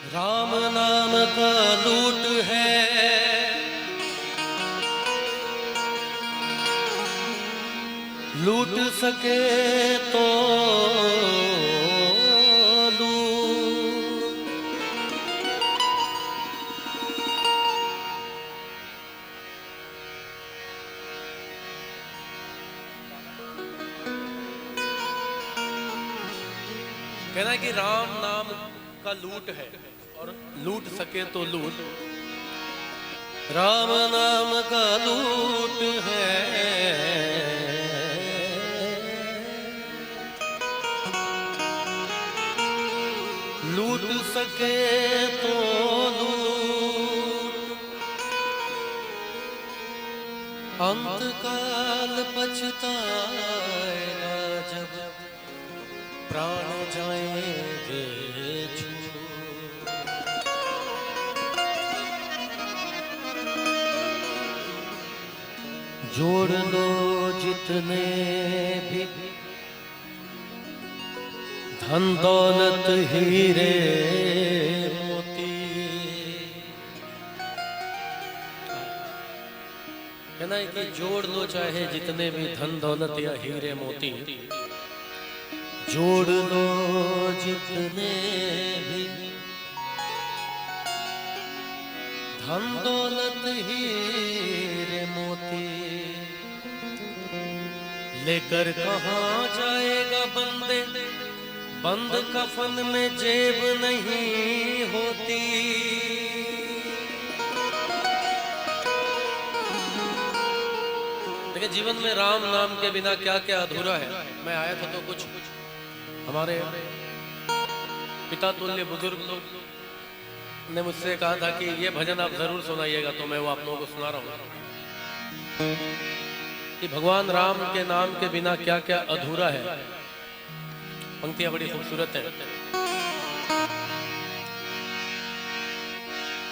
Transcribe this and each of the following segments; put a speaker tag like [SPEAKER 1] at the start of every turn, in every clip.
[SPEAKER 1] राम नाम का लूट है, लूट सके तो लूट। कहना है कि राम नाम का लूट है और लूट सके तो लूट। राम नाम का लूट है, लूट सके तो लूट। अंतकाल पछताएगा जब प्राण जाएंगे छूट। जोड़ लो जितने भी धन दौलत हीरे मोती। कहना है कि जोड़ लो चाहे जितने भी धन दौलत या हीरे मोती। जोड़ लो जितने भी धन दौलत हीरे मोती। लेकर कहाँ जाएगा बंदे, बंद कफन में जेब नहीं होती। देखिए जीवन में राम नाम के बिना क्या क्या अधूरा है। मैं आया था तो कुछ हमारे पिता तुल्य बुजुर्ग लोग ने मुझसे कहा था कि ये भजन आप जरूर सुनाइएगा, तो मैं वो आप लोगों को सुना रहा हूँ कि भगवान राम के नाम के बिना क्या क्या अधूरा है। पंक्तियां बड़ी खूबसूरत हैं।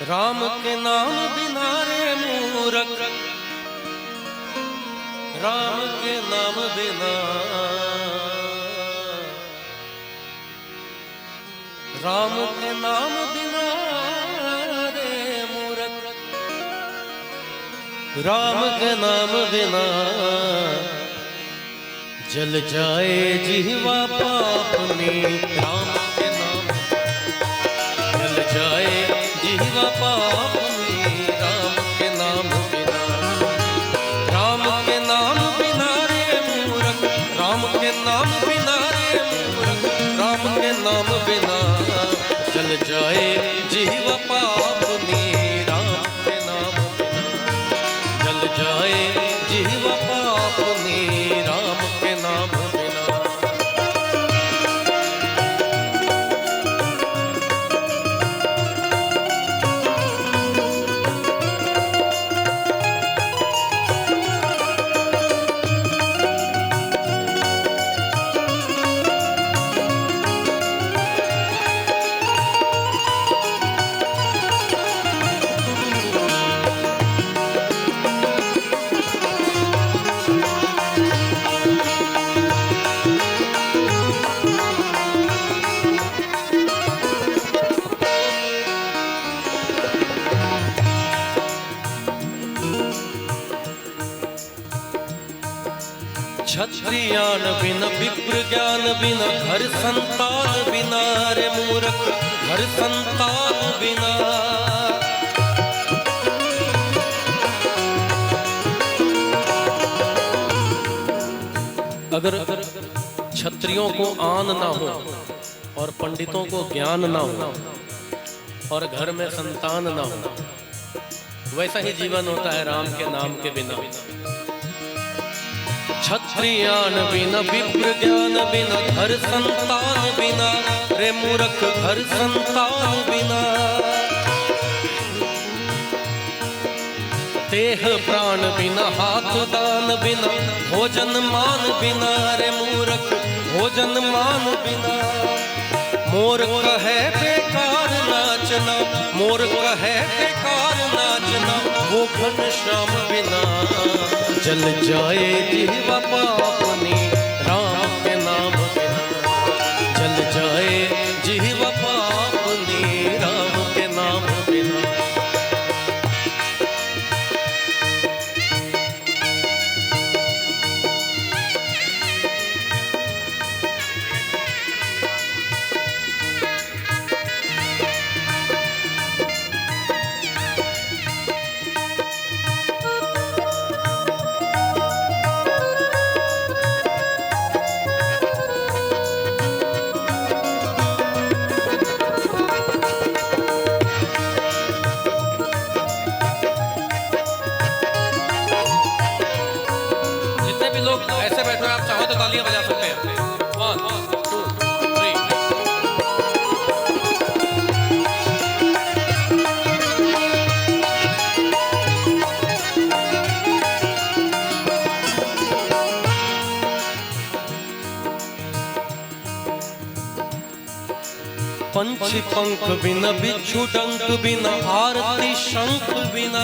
[SPEAKER 1] राम के नाम बिना रे मूरख, राम के नाम बिना, राम के नाम बिना रे मूरख, राम के नाम बिना जल जाए जीवा पाप में। राम के नाम जल जाए जीवा पाप में। राम के नाम बिना, राम के नाम बिना रे मूरख, राम के नाम बिना रे मूरख, राम के नाम बिना जल जाए जीवा पाप में। राम के नाम बिना जल जाए जीवा पाप में। राम के नाम बिना। क्षत्रियान बिन विप्र ज्ञान बिना, घर संतान बिना रे मूरख, घर संतान बिना। अगर क्षत्रियों को आन ना हो और पंडितों को ज्ञान ना हो और घर में संतान ना हो, वैसा ही जीवन होता है राम के नाम के बिना। क्षत्रियान बिना विप्र ज्ञान बिना, घर संतान बिना रे मूरख, घर संतान बिना। देह प्राण बिना, हाथ दान बिना, भोजन मान बिना रे मूरख, भोजन मान बिना। मोर कहे बेकार नाचना, मोर कहे बेकार नाचना, वो घनश्याम बिना जल जाए जीवा पाप में। राम के नाम बिना जल जाए जीवा पाप में। राम पंछी पंख बिना, बिच्छू डंक बिना, आरती शंख बिना।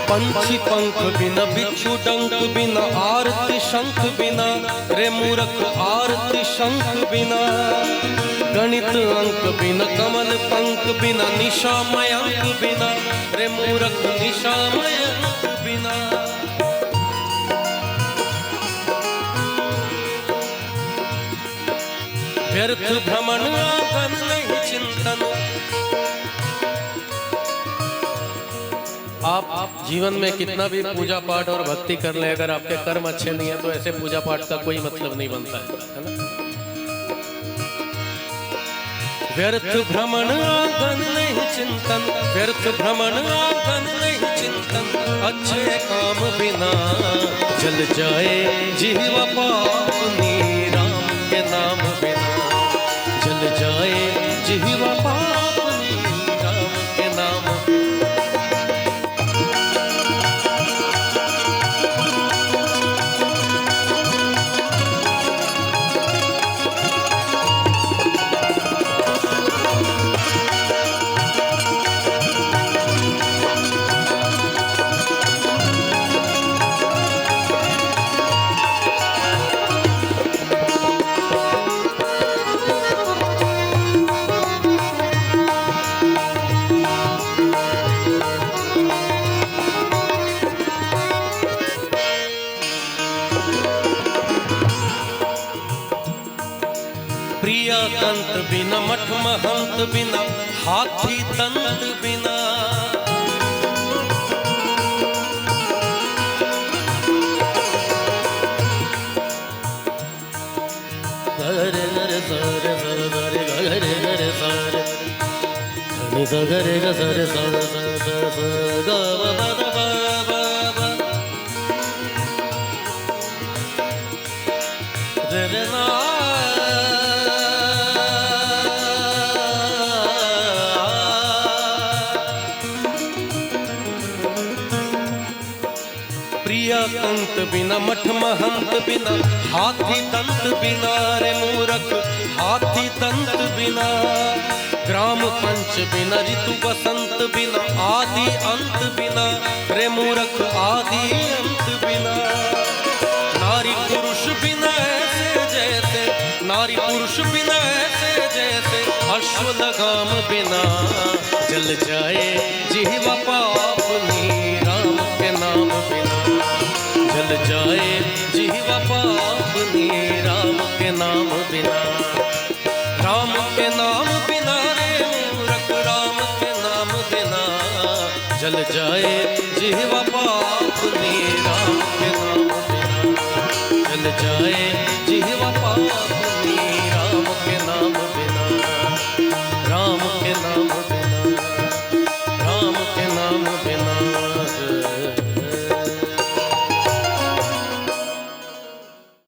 [SPEAKER 1] पंछी पंख बिना, बिच्छू डंक बिना, आरती शंख बिना। रे मूर्ख आरती शंख बिना, गणित अंक बिना, कमल पंख बिना, निशामय अंक बिना। रे मूर्ख निशामय अंक बिना। व्यर्थ भ्रमण आंगन नहीं चिंतन। आप जीवन में कितना भी पूजा पाठ और भक्ति कर लें, अगर आपके कर्म अच्छे नहीं है तो ऐसे पूजा पाठ का कोई मतलब नहीं बनता है ना। व्यर्थ भ्रमण आंगन नहीं चिंतन, व्यर्थ भ्रमण आंगन नहीं चिंतन। अच्छे काम बिना जल जाए जीवा पापनी, राम के नाम बिना जल जाए जीवा पापनी, राम के नाम। प्रिया कंत बिना, मठ महंत बिना, हाथी दंत बिना। गरे गरे सरे सरे सरे गरे गरे सरे सरे सरे सरे सरे सरे सरे ग ब ब ब ब रे ना। प्रिया कंत बिना, मठ महंत बिना, हाथी दंत बिना। रे मूर्ख हाथी दंत बिना, ग्राम पंच बिना, ऋतु बसंत बिना, आदि अंत बिना। रे मूर्ख आदि अंत बिना। नारी पुरुष बिना ऐसे जैसे, नारी पुरुष बिना ऐसे जैसे, अश्व लगाम बिना जल जाए जीवा पापनी, राम के नाम बिना जल जाए जीवा पापनी, राम के नाम बिना। राम के नाम बिना रे मूर्ख, राम के नाम बिना जल जाए जीवा पापनी, राम के नाम बिना जल जाए जीवा